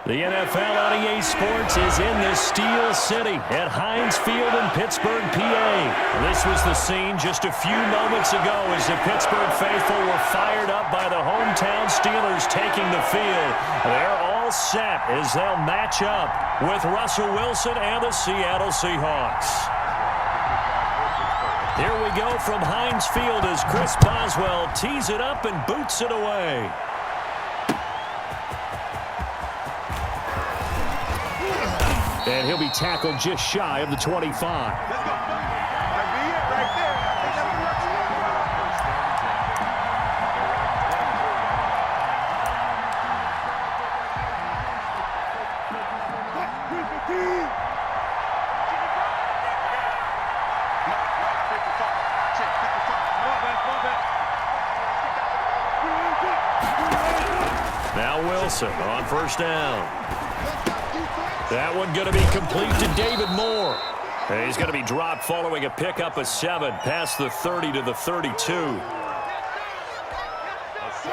The NFL on EA Sports is in the Steel City at Heinz Field in Pittsburgh, PA. This was the scene just a few moments ago as the Pittsburgh faithful were fired up by the hometown Steelers taking the field. They're all set as they'll match up with Russell Wilson and the Seattle Seahawks. Here we go from Heinz Field as Chris Boswell tees it up and boots it away. And he'll be tackled just shy of the 25. Let's go. That'd be it right there. Now Wilson on first down. That one going to be complete to David Moore. And he's going to be dropped following a pickup of 7 past the 30 to the 32.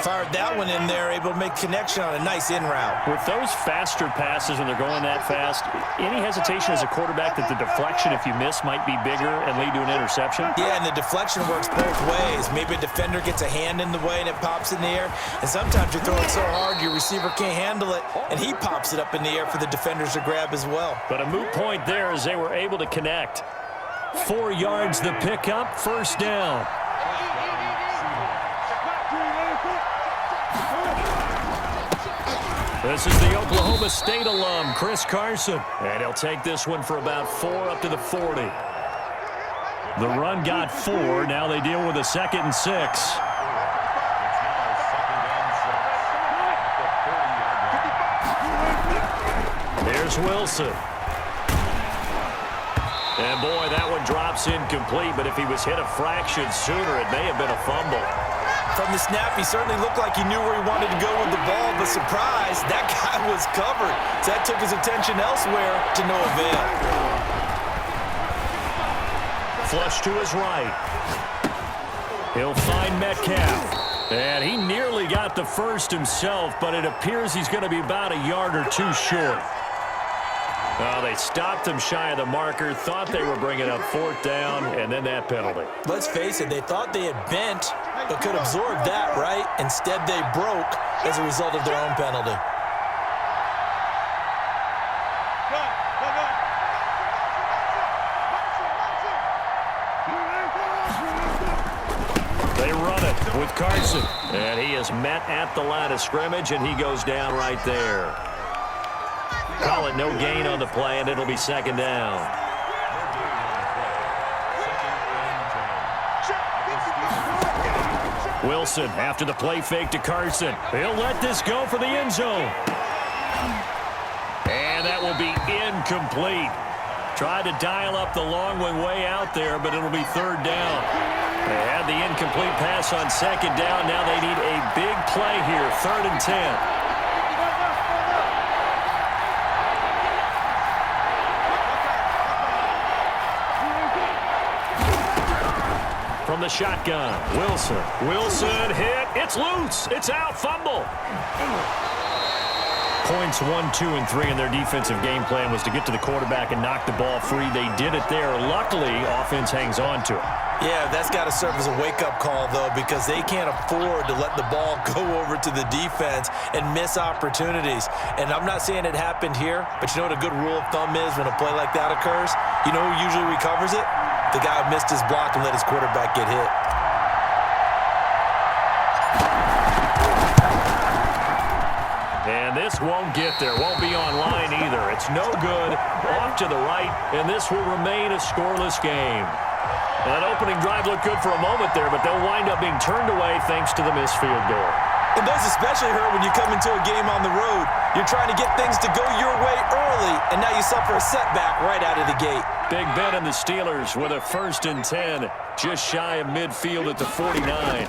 Fired that one in there, able to make connection on a nice in route. With those faster passes when they're going that fast, any hesitation as a quarterback that the deflection, if you miss, might be bigger and lead to an interception? Yeah, and the deflection works both ways. Maybe a defender gets a hand in the way and it pops in the air. And sometimes you're throwing so hard your receiver can't handle it, and he pops it up in the air for the defenders to grab as well. But a moot point there as they were able to connect. 4 yards the pickup, first down. This is the Oklahoma State alum, Chris Carson. And he'll take this one for about 4 up to the 40. The run got 4. Now they deal with a 2nd and 6. There's Wilson. And boy, that one drops incomplete, but if he was hit a fraction sooner, it may have been a fumble. From the snap, he certainly looked like he knew where he wanted to go with the ball, but surprise, that guy was covered. So that took his attention elsewhere to no avail. Flush to his right. He'll find Metcalf. And he nearly got the first himself, but it appears he's going to be about a yard or 2 short. Oh, they stopped him shy of the marker, thought they were bringing up 4th down, and then that penalty. Let's face it, they thought they had bent, but could absorb that, right? Instead, they broke as a result of their own penalty. They run it with Carson, and he is met at the line of scrimmage, and he goes down right there. Call it no gain on the play, and it'll be 2nd down. Wilson after the play fake to Carson. He'll let this go for the end zone. And that will be incomplete. Tried to dial up the long one way out there, but it'll be 3rd down. They had the incomplete pass on 2nd down. Now they need a big play here, 3rd and 10. From the shotgun, Wilson. Wilson hit. It's loose. It's out. Fumble. Points 1, 2, and 3 in their defensive game plan was to get to the quarterback and knock the ball free. They did it there. Luckily, offense hangs on to it. Yeah, that's got to serve as a wake-up call, though, because they can't afford to let the ball go over to the defense and miss opportunities. And I'm not saying it happened here, but you know what a good rule of thumb is when a play like that occurs? You know who usually recovers it? The guy who missed his block and let his quarterback get hit. And this won't get there. Won't be online either. It's no good. Off to the right, and this will remain a scoreless game. That opening drive looked good for a moment there, but they'll wind up being turned away thanks to the missed field goal. And those especially hurt when you come into a game on the road. You're trying to get things to go your way early, and now you suffer a setback right out of the gate. Big Ben and the Steelers with a 1st and 10, just shy of midfield at the 49.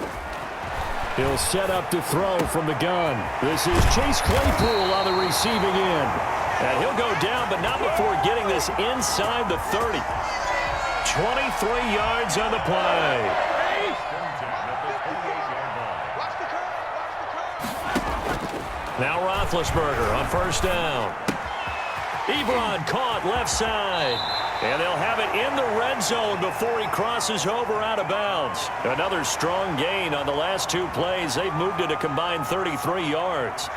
He'll set up to throw from the gun. This is Chase Claypool on the receiving end. And he'll go down, but not before getting this inside the 30. 23 yards on the play. Now Roethlisberger on first down. Ebron caught left side. And they'll have it in the red zone before he crosses over out of bounds. Another strong gain on the last two plays. They've moved it a combined 33 yards.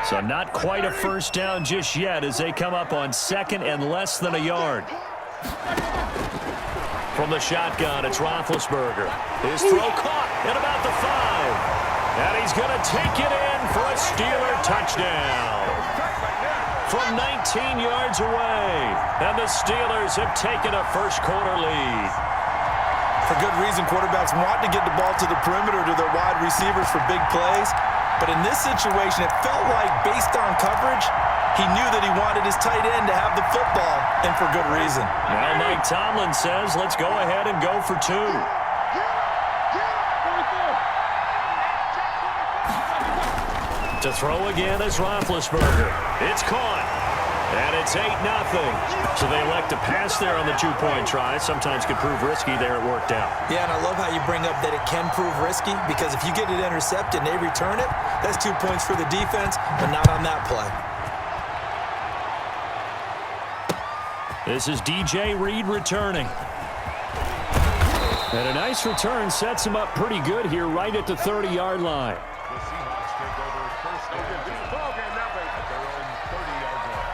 So not quite a first down just yet as they come up on second and less than a yard. From the shotgun, it's Roethlisberger. His throw caught at about the 5. And he's going to take it in for a Steeler touchdown. From 19 yards away. And the Steelers have taken a first quarter lead. For good reason, quarterbacks want to get the ball to the perimeter to their wide receivers for big plays. But in this situation, it felt like, based on coverage, he knew that he wanted his tight end to have the football, and for good reason. Now Mike Tomlin says, let's go ahead and go for 2. To throw again is Roethlisberger. It's caught. And it's 8-0. So they elect to pass there on the 2-point try. Sometimes could prove risky there. It worked out. Yeah, and I love how you bring up that it can prove risky, because if you get it intercepted and they return it, that's 2 points for the defense, but not on that play. This is DJ Reed returning. And a nice return sets him up pretty good here right at the 30-yard line. The Seahawks take over first and 10 at their own 30-yard line.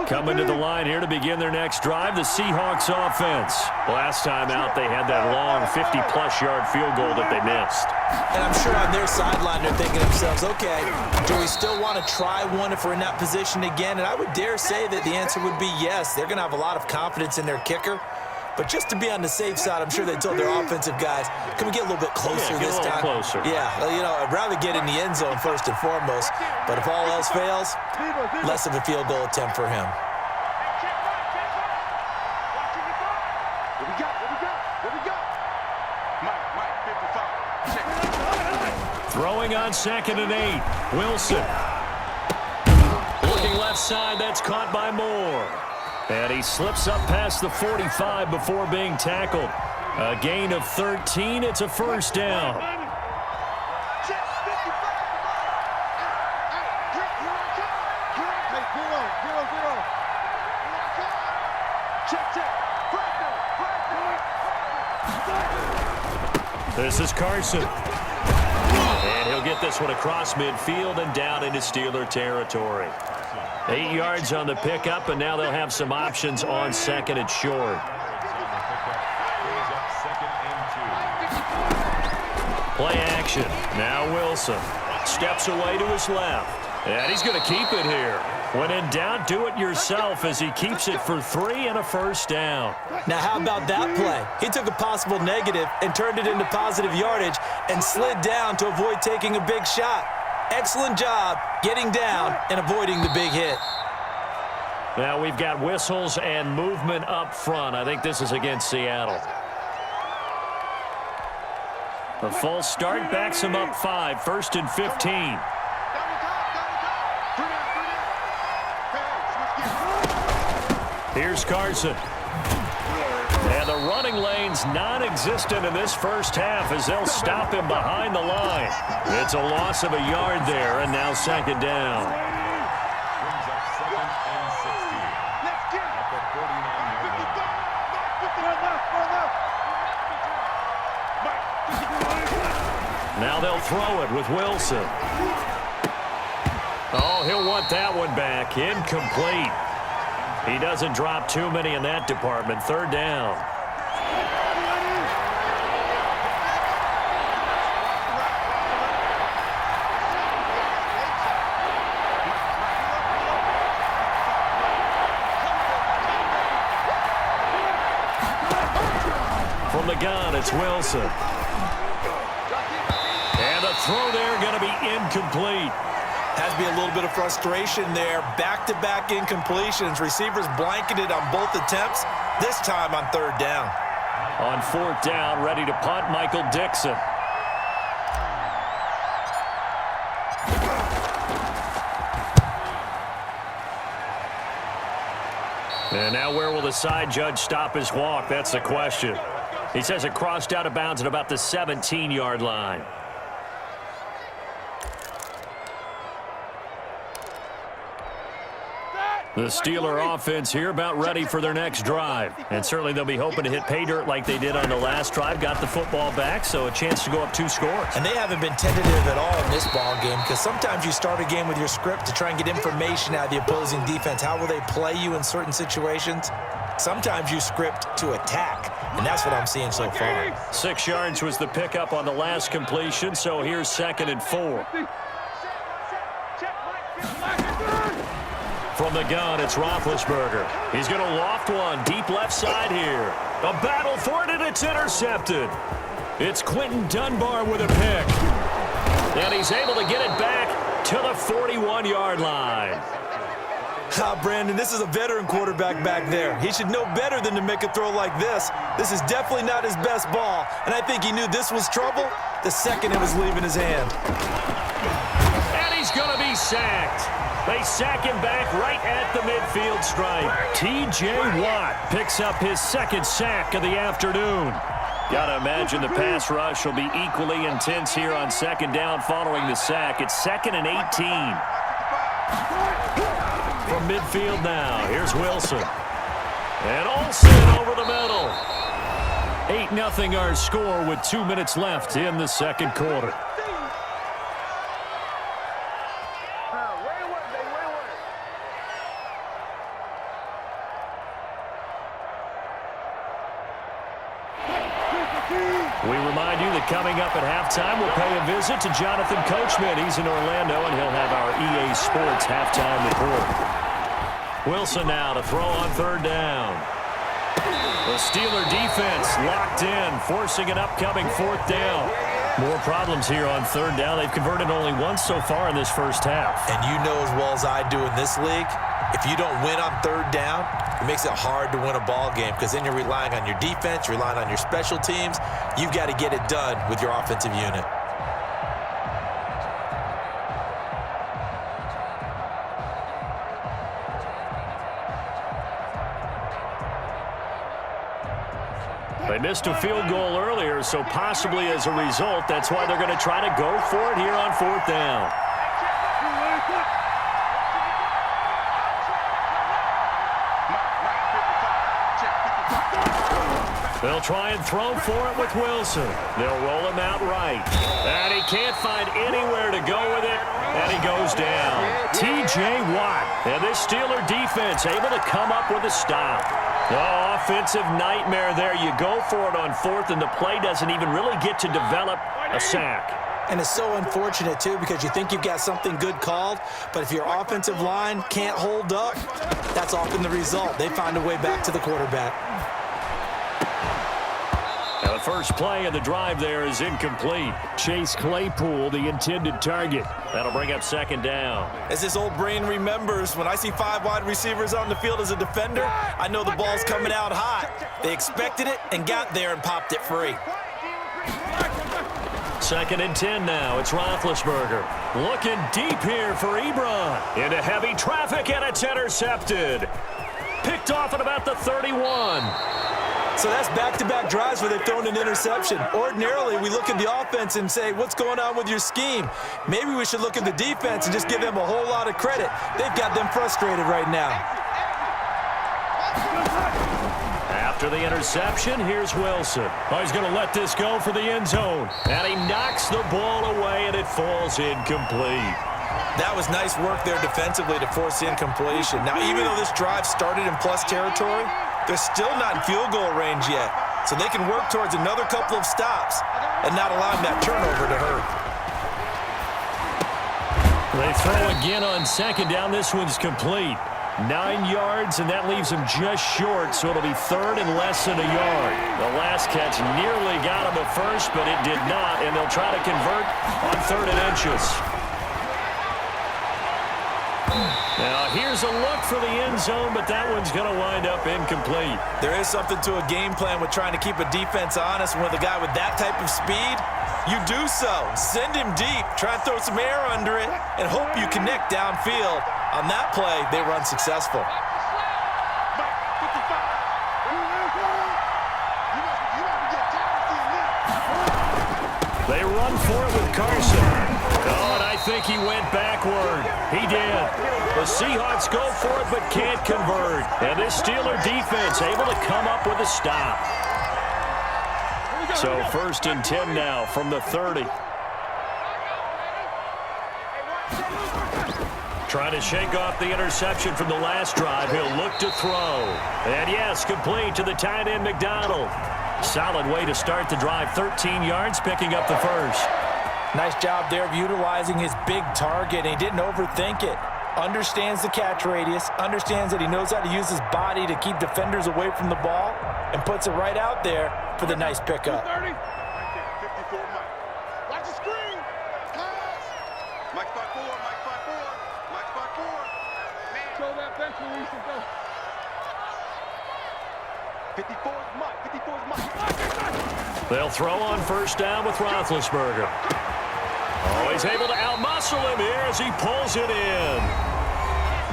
Coming to the line here to begin their next drive, the Seahawks offense. Last time out, they had that long 50-plus yard field goal that they missed. And I'm sure on their sideline they're thinking to themselves, okay, do we still want to try one if we're in that position again? And I would dare say that the answer would be yes. They're going to have a lot of confidence in their kicker. But just to be on the safe side, I'm sure they told their offensive guys, can we get a little bit closer this time? Closer. Yeah, you know, I'd rather get in the end zone first and foremost. But if all else fails, less of a field goal attempt for him. Throwing on 2nd and 8. Wilson. Looking left side, that's caught by Moore. And he slips up past the 45 before being tackled. A gain of 13. It's a first down. This is Carson. And he'll get this one across midfield and down into Steeler territory. 8 yards on the pickup, and now they'll have some options on 2nd and short. Play action. Now Wilson steps away to his left. And he's going to keep it here. When in doubt, do it yourself as he keeps it for 3 and a first down. Now, how about that play? He took a possible negative and turned it into positive yardage and slid down to avoid taking a big shot. Excellent job getting down and avoiding the big hit. Now we've got whistles and movement up front. I think this is against Seattle. The false start backs him up 5, 1st and 15. Here's Carson. And the running lane's non-existent in this first half as they'll stop him behind the line. It's a loss of a yard there, and now 2nd down. Now they'll throw it with Wilson. Oh, he'll want that one back. Incomplete. He doesn't drop too many in that department. 3rd down. From the gun, it's Wilson. And the throw there going to be incomplete. Has to be a little bit of frustration there. Back-to-back incompletions. Receivers blanketed on both attempts, this time on third down. On fourth down, ready to punt, Michael Dixon. And now where will the side judge stop his walk? That's the question. He says it crossed out of bounds at about the 17-yard line. The Steeler offense here about ready for their next drive. And certainly they'll be hoping to hit pay dirt like they did on the last drive. Got the football back, so a chance to go up 2 scores. And they haven't been tentative at all in this ball game because sometimes you start a game with your script to try and get information out of the opposing defense. How will they play you in certain situations? Sometimes you script to attack, and that's what I'm seeing so far. 6 yards was the pickup on the last completion, so here's 2nd and 4. From the gun, it's Roethlisberger. He's going to loft one deep left side here. A battle for it, and it's intercepted. It's Quentin Dunbar with a pick. And he's able to get it back to the 41-yard line. Brandon, this is a veteran quarterback back there. He should know better than to make a throw like this. This is definitely not his best ball, and I think he knew this was trouble the second it was leaving his hand. And he's going to be sacked. They sack him back right at the midfield stripe. T.J. Watt picks up his 2nd sack of the afternoon. Got to imagine the pass rush will be equally intense here on 2nd down following the sack. It's 2nd and 18. From midfield now, here's Wilson. And Olsen over the middle. 8-0 our score with 2 minutes left in the second quarter. We remind you that coming up at halftime, we'll pay a visit to Jonathan Coachman. He's in Orlando, and he'll have our EA Sports halftime report. Wilson now to throw on 3rd down. The Steeler defense locked in, forcing an upcoming 4th down. More problems here on 3rd down. They've converted only once so far in this first half. And you know as well as I do in this league, if you don't win on 3rd down, it makes it hard to win a ball game because then you're relying on your defense, you're relying on your special teams. You've got to get it done with your offensive unit. They missed a field goal earlier, so possibly as a result, that's why they're going to try to go for it here on 4th down. They'll try and throw for it with Wilson. They'll roll him out right. And he can't find anywhere to go with it, and he goes down. T.J. Watt. And this Steeler defense able to come up with a stop. Oh, offensive nightmare there. You go for it on 4th, and the play doesn't even really get to develop a sack. And it's so unfortunate, too, because you think you've got something good called, but if your offensive line can't hold up, that's often the result. They find a way back to the quarterback. Now the first play of the drive there is incomplete. Chase Claypool, the intended target. That'll bring up 2nd down. As this old brain remembers, when I see 5 wide receivers on the field as a defender, I know the ball's coming out hot. They expected it and got there and popped it free. 2nd and 10 now. It's Roethlisberger. Looking deep here for Ebron. Into heavy traffic, and it's intercepted. Picked off at about the 31. So that's back-to-back drives where they've thrown an interception. Ordinarily, we look at the offense and say, what's going on with your scheme? Maybe we should look at the defense and just give them a whole lot of credit. They've got them frustrated right now. After the interception, here's Wilson. Oh, he's going to let this go for the end zone. And he knocks the ball away, and it falls incomplete. That was nice work there defensively to force incompletion. Now, even though this drive started in plus territory, they're still not in field goal range yet. So they can work towards another couple of stops and not allowing that turnover to hurt. They throw again on 2nd down. This one's complete. 9 yards, and that leaves him just short, so it'll be 3rd and less than a yard. The last catch nearly got him at first, but it did not, and they'll try to convert on 3rd and inches. Now here's a look for the end zone, but that one's going to wind up incomplete. There is something to a game plan with trying to keep a defense honest. When with a guy with that type of speed, you do so. Send him deep, try and throw some air under it, and hope you connect downfield. On that play, they were unsuccessful. They run for it with Carson. Oh, and I think he went backward. He did. The Seahawks go for it but can't convert. And this Steeler defense able to come up with a stop. So 1st and 10 now from the 30. Trying to shake off the interception from the last drive. He'll look to throw. And yes, complete to the tight end McDonald. Solid way to start the drive. 13 yards, picking up the first. Nice job there of utilizing his big target. He didn't overthink it. Understands the catch radius. Understands that he knows how to use his body to keep defenders away from the ball. And puts it right out there for the nice pickup. 30. 54 Mike. Watch the screen. Pass. Mike 5-4. Mike 5-4. Mike 5-4. Show that bench release and go. 54 is Mike. 54 is Mike. They'll throw on 1st down with Roethlisberger. Oh, he's able to outmuscle him here as he pulls it in.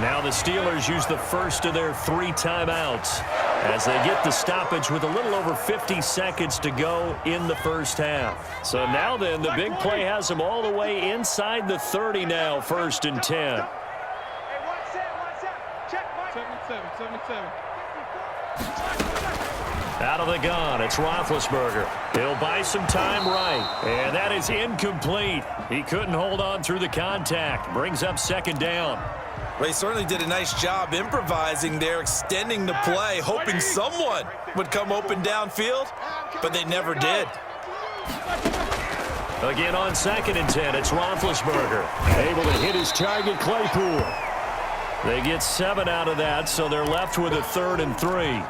Now the Steelers use the first of their 3 timeouts as they get the stoppage with a little over 50 seconds to go in the first half. So now then, the big play has them all the way inside the 30 now, 1st and 10. Hey, watch that. Check, Mike. 77. Out of the gun, it's Roethlisberger. He'll buy some time right, and that is incomplete. He couldn't hold on through the contact. Brings up 2nd down. Well, he certainly did a nice job improvising there, extending the play, hoping someone would come open downfield, but they never did. Again on 2nd and 10, it's Roethlisberger. Able to hit his target, Claypool. They get 7 out of that, so they're left with a 3rd and 3.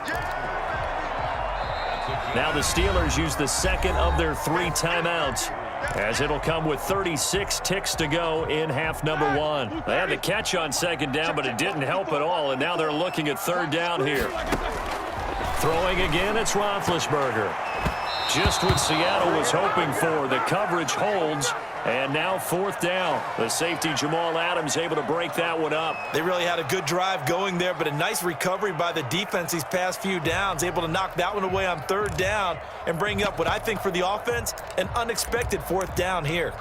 Now the Steelers use the 2nd of their 3 timeouts, as it'll come with 36 ticks to go in half number 1. They had the catch on 2nd down, but it didn't help at all, and now they're looking at 3rd down here. Throwing again, it's Roethlisberger. Just what Seattle was hoping for. The coverage holds, and now 4th down. The safety Jamal Adams able to break that one up. They really had a good drive going there, but a nice recovery by the defense these past few downs, able to knock that one away on 3rd down and bring up what I think for the offense, an unexpected 4th down here.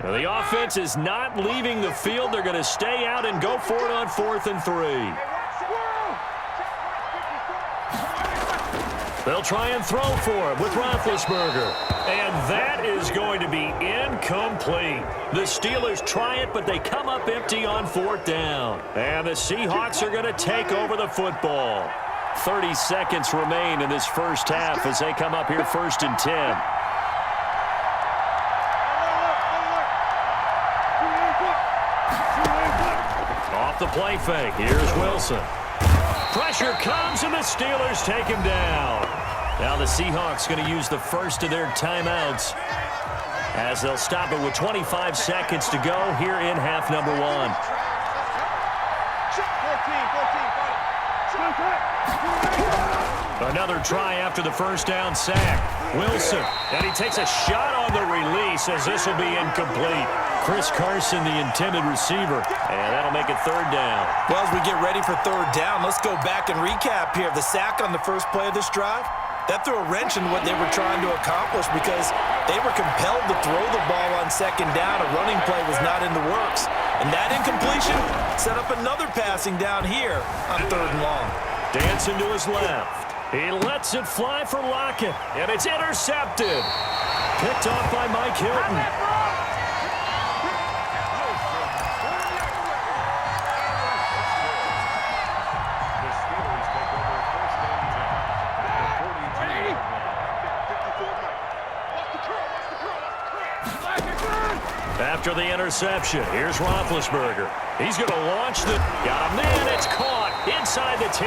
Now the offense is not leaving the field. They're going to stay out and go for it on 4th and 3. They'll try and throw for it with Roethlisberger. And that is going to be incomplete. The Steelers try it, but they come up empty on 4th down. And the Seahawks are going to take over the football. 30 seconds remain in this first half as they come up here 1st and 10. Off the play fake. Here's Wilson. Pressure comes, and the Steelers take him down. Now the Seahawks going to use the first of their timeouts as they'll stop it with 25 seconds to go here in half number 1. Another try after the 1st down sack. Wilson, and he takes a shot on the release as this will be incomplete. Chris Carson, the intended receiver, and that'll make it 3rd down. Well, as we get ready for 3rd down, let's go back and recap here. The sack on the first play of this drive, that threw a wrench in what they were trying to accomplish because they were compelled to throw the ball on 2nd down. A running play was not in the works. And that incompletion set up another passing down here on 3rd and long. Dancing to his left. He lets it fly for Lockett, and it's intercepted. Picked off by Mike Hilton. After the interception, here's Roethlisberger. He's going to launch the... Got him there, it's caught inside the 10.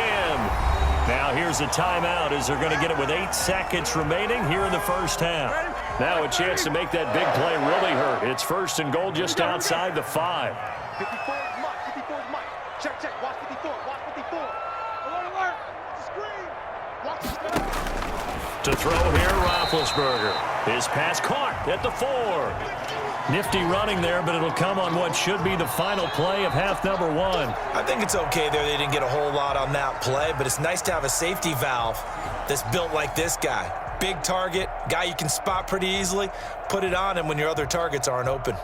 Now here's a timeout as they're going to get it with 8 seconds remaining here in the first half. Now a chance to make that big play really hurt. It's 1st and goal just outside the 5. 54 is Mike. 54 is Mike. Check, check. Watch 54. Watch 54. Alert, alert. It's a screen. Watch the screen. To throw here, Roethlisberger. His pass caught at the 4. Nifty running there, but it'll come on what should be the final play of half number 1. I think it's okay there. They didn't get a whole lot on that play, but it's nice to have a safety valve that's built like this guy. Big target, guy you can spot pretty easily. Put it on him when your other targets aren't open.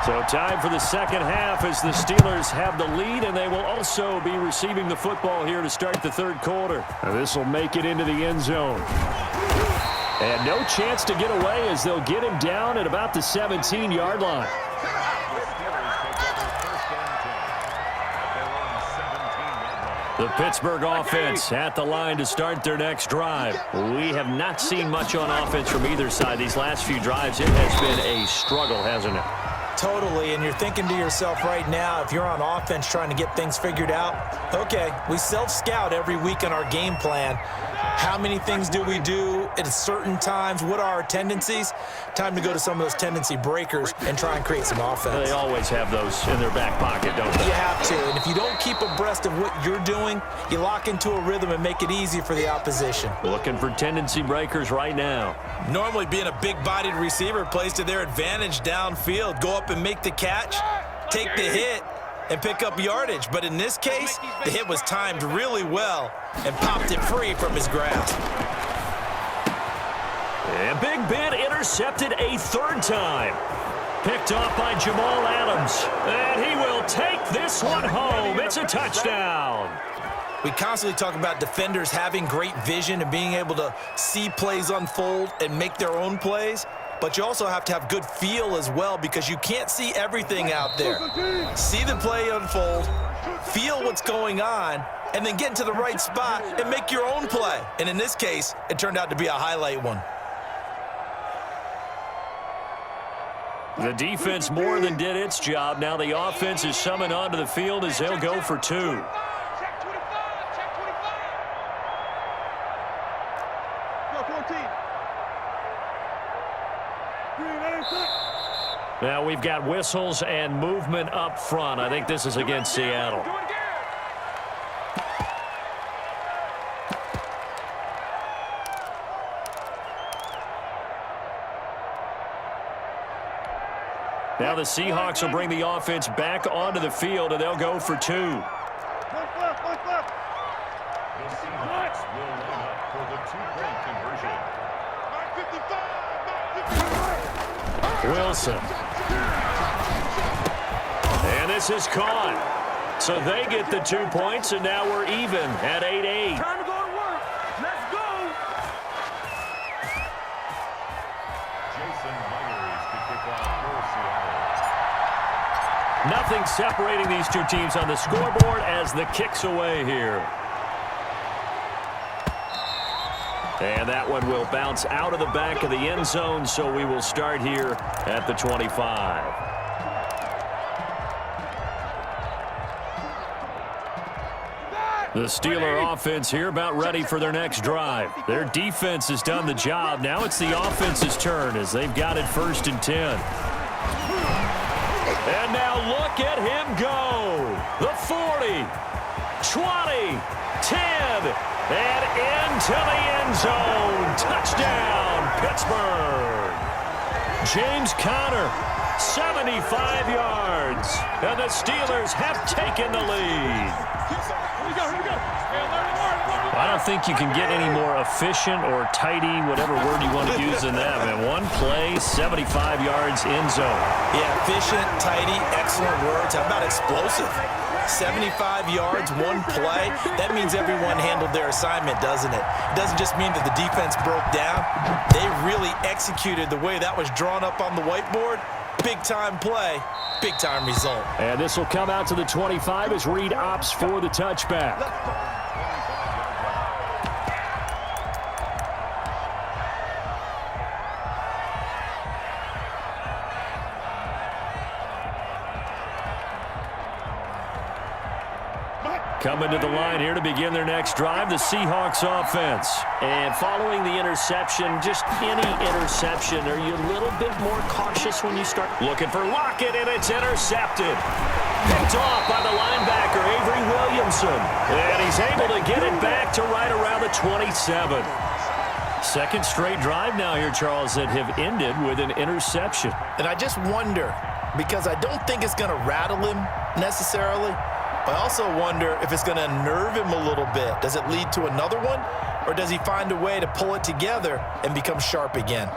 So time for the second half as the Steelers have the lead, and they will also be receiving the football here to start the 3rd quarter. This will make it into the end zone. And no chance to get away as they'll get him down at about the 17-yard line. The Pittsburgh offense at the line to start their next drive. We have not seen much on offense from either side. These last few drives, it has been a struggle, hasn't it? Totally, and you're thinking to yourself right now, if you're on offense trying to get things figured out, okay, we self-scout every week in our game plan. How many things do we do at certain times? What are our tendencies? Time to go to some of those tendency breakers and try and create some offense. They always have those in their back pocket, don't they? You have to, and if you don't keep abreast of what you're doing, you lock into a rhythm and make it easy for the opposition. Looking for tendency breakers right now. Normally being a big-bodied receiver plays to their advantage downfield. Go up and make the catch, take the hit, and pick up yardage. But in this case, the hit was timed really well and popped it free from his grasp. And Big Ben intercepted a 3rd time. Picked off by Jamal Adams. And he will take this one home. It's a touchdown. We constantly talk about defenders having great vision and being able to see plays unfold and make their own plays. But you also have to have good feel as well because you can't see everything out there. See the play unfold, feel what's going on, and then get into the right spot and make your own play. And in this case, it turned out to be a highlight one. The defense more than did its job. Now the offense is summoned onto the field as they'll go for 2. Check 25. Check 25. Go, 14. Now we've got whistles and movement up front. I think this is against Seattle. Now the Seahawks will bring the offense back onto the field, and they'll go for 2. The Seahawks will line up for the 2-point conversion. 55. Wilson. And this is caught. So they get the 2 points, and now we're even at 8-8. Time to go to work. Let's go. Jason Myers to kick off for Seattle. Nothing separating these two teams on the scoreboard as the kick's away here. And that one will bounce out of the back of the end zone, so we will start here at the 25. The Steeler offense here about ready for their next drive. Their defense has done the job. Now it's the offense's turn as they've got it 1st and 10. And now look at him go. The 40, 20, 10, and into the end zone. Touchdown, Pittsburgh. James Conner, 75 yards. And the Steelers have taken the lead. I don't think you can get any more efficient or tidy, whatever word you want to use in that, man. One play, 75 yards, end zone. Yeah, efficient, tidy, excellent words. How about explosive? 75 yards, one play. That means everyone handled their assignment, doesn't it? It doesn't just mean that the defense broke down. They really executed the way that was drawn up on the whiteboard. Big-time play, big-time result. And this will come out to the 25 as Reed opts for the touchback. Coming to the line here to begin their next drive, the Seahawks offense. And following the interception, just any interception, are you a little bit more cautious when you start? Looking for Lockett, and it's intercepted. Picked off by the linebacker, Avery Williamson. And he's able to get it back to right around the 27. Second straight drive now here, Charles, that have ended with an interception. And I just wonder, because I don't think it's going to rattle him necessarily, but I also wonder if it's going to unnerve him a little bit. Does it lead to another one, or does he find a way to pull it together and become sharp again?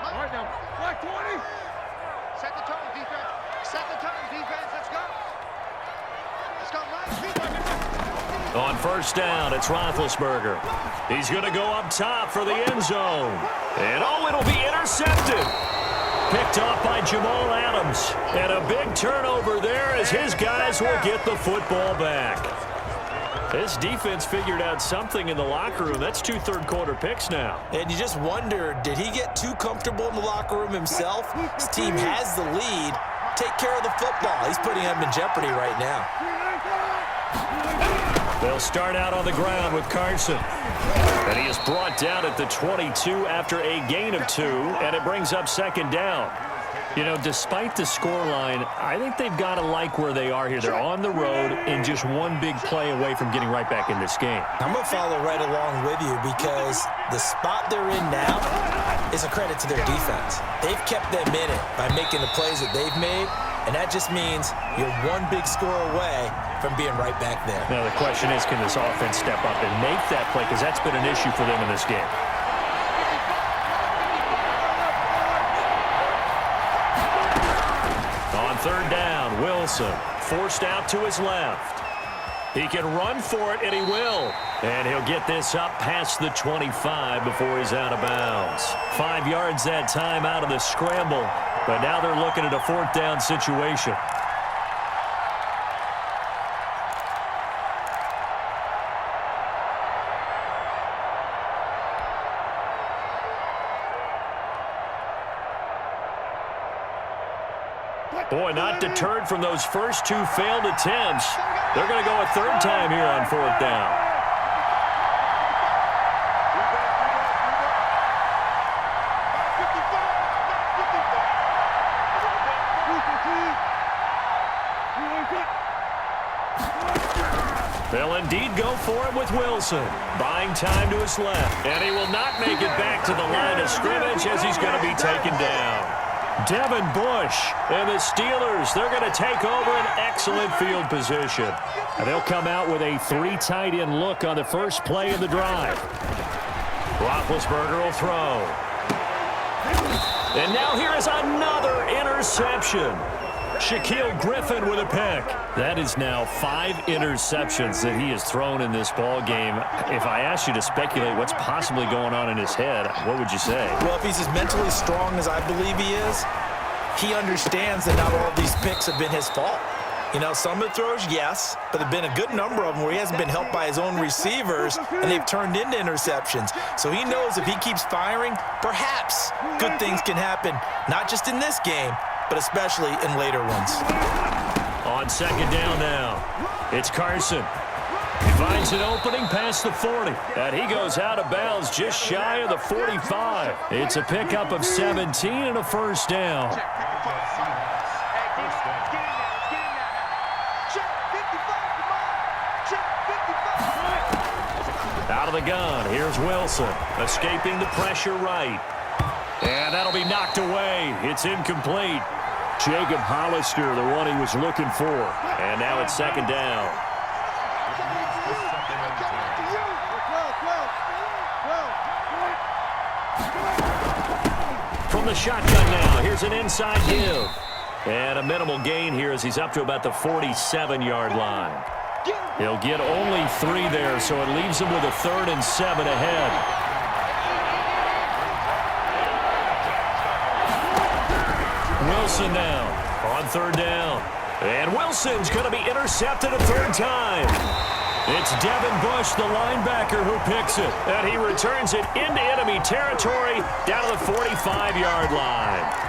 All right, now, black 20. Set the tone, defense. Set the tone, defense. Let's go. Let's go, nice. On first down, it's Roethlisberger. He's going to go up top for the end zone. And, oh, it'll be intercepted. Picked off by Jamal Adams. And a big turnover there as his guys will get the football back. This defense figured out something in the locker room. That's 2 third-quarter picks now. And you just wonder, did he get too comfortable in the locker room himself? His team has the lead. Take care of the football. He's putting them in jeopardy right now. They'll start out on the ground with Carson. And he is brought down at the 22 after a gain of 2, and it brings up second down. You know, despite the scoreline, I think they've got to like where they are here. They're on the road and just one big play away from getting right back in this game. I'm going to follow right along with you because the spot they're in now is a credit to their defense. They've kept them in it by making the plays that they've made, and that just means you're one big score away from being right back there. Now, the question is, can this offense step up and make that play? Because that's been an issue for them in this game. On third down, Wilson forced out to his left. He can run for it, and he will. And he'll get this up past the 25 before he's out of bounds. 5 yards that time out of the scramble. But now they're looking at a fourth down situation. Boy, not deterred from those first 2 failed attempts. They're going to go a third time here on fourth down. They'll indeed go for it with Wilson. Buying time to his left. And he will not make it back to the line of scrimmage as he's going to be taken down. Devin Bush and the Steelers, they're going to take over an excellent field position. And they'll come out with a 3 tight end look on the first play of the drive. Roethlisberger will throw. And now here is another interception. Shaquille Griffin with a pick. That is now 5 interceptions that he has thrown in this ball game. If I asked you to speculate what's possibly going on in his head, what would you say? Well, if he's as mentally strong as I believe he is, he understands that not all of these picks have been his fault. You know, some of the throws, yes, but there have been a good number of them where he hasn't been helped by his own receivers, and they've turned into interceptions. So he knows if he keeps firing, perhaps good things can happen, not just in this game, but especially in later ones. On second down now, it's Carson. He finds an opening past the 40, and he goes out of bounds just shy of the 45. It's a pickup of 17 and a first down. Out of the gun, here's Wilson, escaping the pressure right. And that'll be knocked away. It's incomplete. Jacob Hollister, the one he was looking for. And now it's second down. From the shotgun now, here's an inside give. And a minimal gain here as he's up to about the 47-yard line. He'll get only 3 there, so it leaves him with a 3rd and 7 ahead. Wilson now on third down. And Wilson's going to be intercepted a 3rd time. It's Devin Bush, the linebacker, who picks it. And he returns it into enemy territory down to the 45-yard line.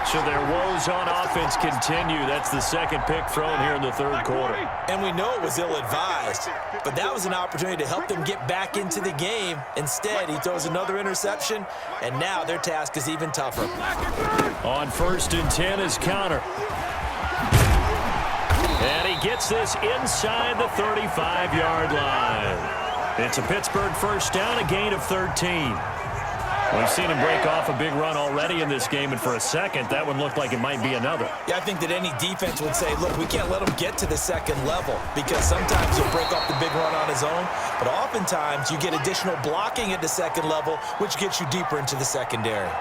So their woes on offense continue. That's the second pick thrown here in the third quarter. And we know it was ill-advised, but that was an opportunity to help them get back into the game. Instead, he throws another interception, and now their task is even tougher. On 1st and 10 is counter. And he gets this inside the 35-yard line. It's a Pittsburgh first down, a gain of 13. We've seen him break off a big run already in this game, and for a second, that one looked like it might be another. Yeah, I think that any defense would say, look, we can't let him get to the second level because sometimes he'll break off the big run on his own, but oftentimes you get additional blocking at the second level, which gets you deeper into the secondary.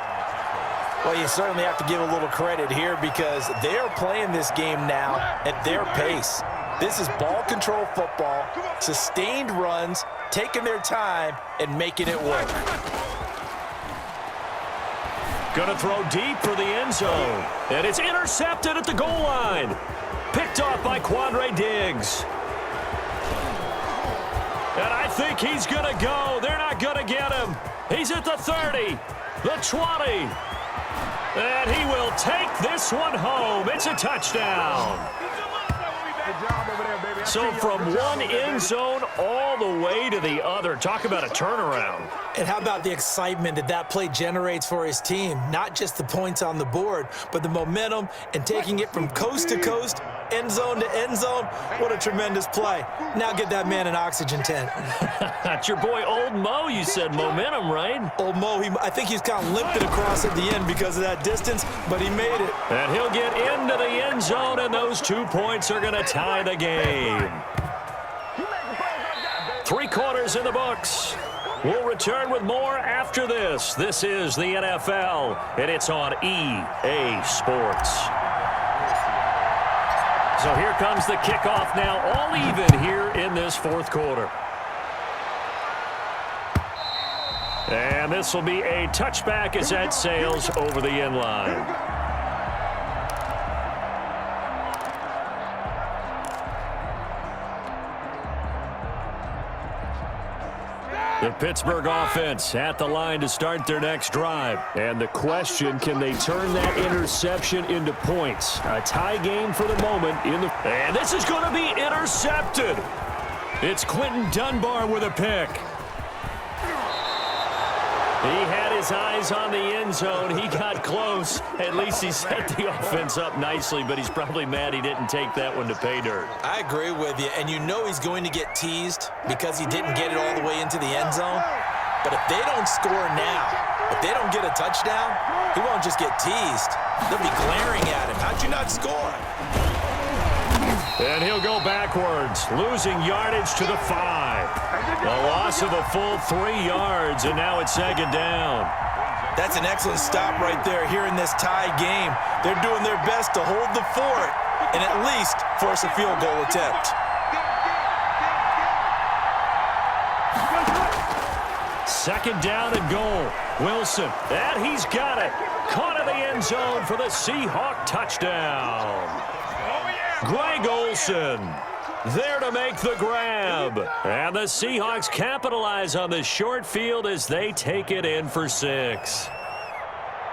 Well, you certainly have to give a little credit here because they are playing this game now at their pace. This is ball control football, sustained runs, taking their time, and making it work. Going to throw deep for the end zone. And it's intercepted at the goal line. Picked off by Quandre Diggs. And I think he's going to go. They're not going to get him. He's at the 30, the 20. And he will take this one home. It's a touchdown. So from one end zone all the way to the other. Talk about a turnaround. And how about the excitement that that play generates for his team? Not just the points on the board, but the momentum and taking it from coast to coast, end zone to end zone. What a tremendous play. Now get that man an oxygen tent. That's your boy Old Mo, you said. Momentum, right? Old Mo, I think he's kind of limping across at the end because of that distance, but he made it. And he'll get into the end zone, and those 2 points are going to tie the game. 3 quarters in the books. We'll return with more after this. This is the NFL, and it's on EA Sports. So here comes the kickoff now, all even here in this fourth quarter. And this will be a touchback as that sails over the end line. The Pittsburgh offense at the line to start their next drive. And the question, can they turn that interception into points? A tie game for the moment. And this is going to be intercepted. It's Quentin Dunbar with a pick. He had his eyes on the end zone. He got close. At least he set the offense up nicely, but he's probably mad he didn't take that one to pay dirt. I agree with you, and you know he's going to get teased because he didn't get it all the way into the end zone. But if they don't score now, if they don't get a touchdown, he won't just get teased. They'll be glaring at him. How'd you not score? And he'll go backwards, losing yardage to the 5. A loss of a full 3 yards, and now it's second down. That's an excellent stop right there here in this tie game. They're doing their best to hold the fort and at least force a field goal attempt. Second down and goal. Wilson, and he's got it. Caught in the end zone for the Seahawk touchdown. Greg Olsen there to make the grab. And the Seahawks capitalize on the short field as they take it in for 6.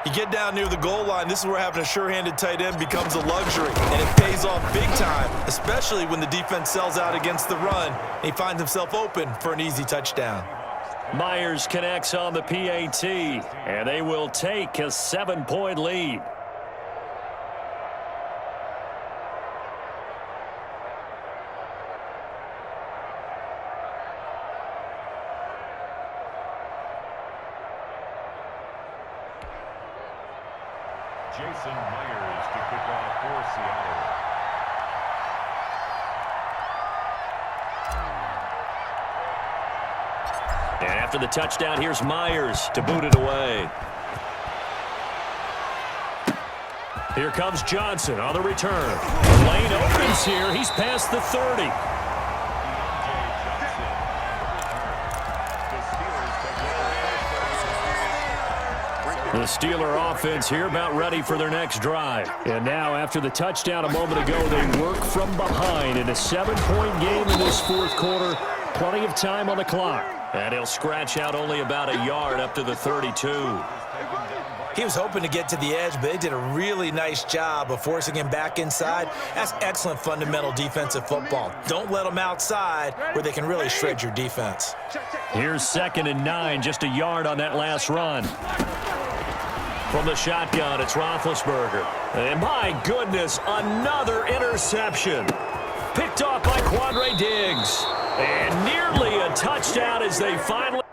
You get down near the goal line, this is where having a sure-handed tight end becomes a luxury, and it pays off big time, especially when the defense sells out against the run, and he finds himself open for an easy touchdown. Myers connects on the PAT, and they will take a 7-point lead. Jason Myers to kick off for Seattle. And after the touchdown, here's Myers to boot it away. Here comes Johnson on the return. Lane opens here. He's past the 30. The Steeler offense here about ready for their next drive. And now, after the touchdown a moment ago, they work from behind in a 7-point game in this fourth quarter. Plenty of time on the clock. And he'll scratch out only about a yard up to the 32. He was hoping to get to the edge, but they did a really nice job of forcing him back inside. That's excellent fundamental defensive football. Don't let them outside where they can really shred your defense. Here's 2nd and 9, just a yard on that last run. From the shotgun, it's Roethlisberger. And my goodness, another interception. Picked off by Quandre Diggs. And nearly a touchdown as they finally...